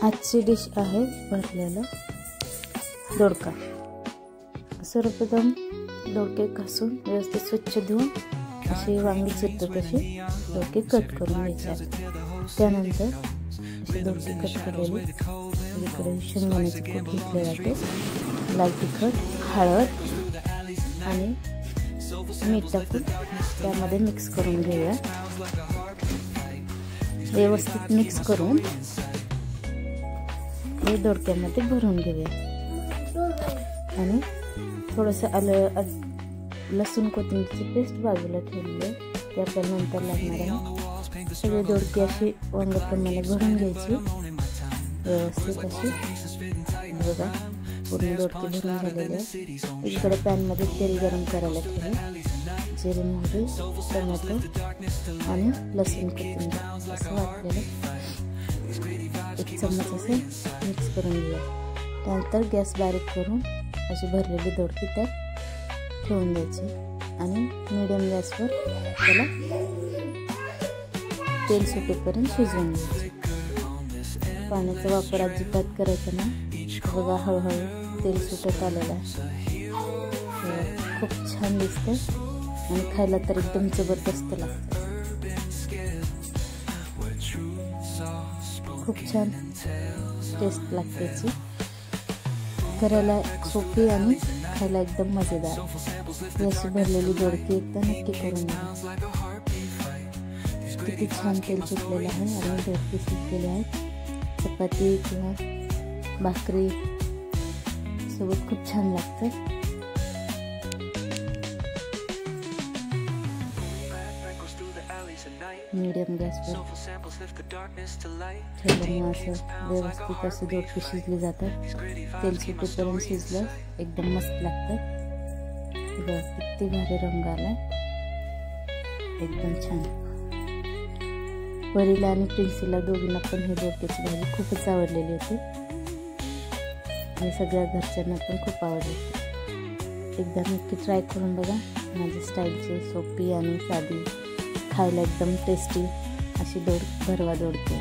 आजची डिश आहे भरलेला दोडका। सर्वप्रथम दोडके घासून व्यवस्थित स्वच्छ धुवून अशी वांगी चिरतो तशी दोडके कट करून घ्यायचे। त्यानंतर अशी दोडके कट केलेले इकडे शेंगदाण्याचे कूट घेतले जाते, लाल तिखट, हळद आणि मीठ टाकून त्यामध्ये मिक्स करून घेऊया। व्यवस्थित मिक्स करून हे दोडक्यामध्ये भरून घेऊया आणि थोडंसं आलं लसूण कोथिंबीरची पेस्ट बाजूला ठेवली आहे। ते आपल्याला नंतर लागणार आहे। सगळे दोडके अशी वांग्याप्रमाणे भरून घ्यायची व्यवस्थित अशी। बघा पूर्ण दोडके भरून झालेले आहे। इकडे पॅनमध्ये तेल गरम करायला ठेवले, जिरे मोहरी टोमॅटो आणि लसूण कोथिंबीर असं वाटलेलं एक चम्मच असे मिक्स करून घेऊया। त्यानंतर गॅस बारीक करून अशी भरलेली दोडकी त्यात ठेवून द्यायची आणि मीडियम गॅसवर त्याला तेल सुटेपर्यंत शिजवून घ्यायचे। पाण्याचा वापर अजिबात करायचा नाही। बघा हळूहळू तेल सुटत आलेलं आहे, खूप छान दिसतं आणि खायला तर एकदम जबरदस्त लागतं। खूप छान टेस्ट लागते याची, करायला सोपी आणि खायला एकदम मजेदार। अशी भरलेली दोडकी एकदा नक्की करून घ्या। किती छान तेल सुटलेलं आहे आणि दोडकी शिजलेले आहेत। चपाती किंवा भाकरी सोबत खूप छान लागतं। मीडियम गॅसवर ठेवल्यामुळे असं व्यवस्थित असे दोडके शिजले जातात। तेल सुटेपर्यंत शिजलं एकदम मस्त लागतं। किती भारी रंग आलाय, एकदम छान। परीला आणि प्रिन्सीला दोघींना पण ही दोडक्याची भाजी खूपच आवडलेली होती आणि सगळ्या घरच्यांना पण खूप आवडली। एकदा नक्की ट्राय करून बघा। माझ्या स्टाईलची सोपी आणि साधी, खायला एकदम टेस्टी अशी भरवा दोडके।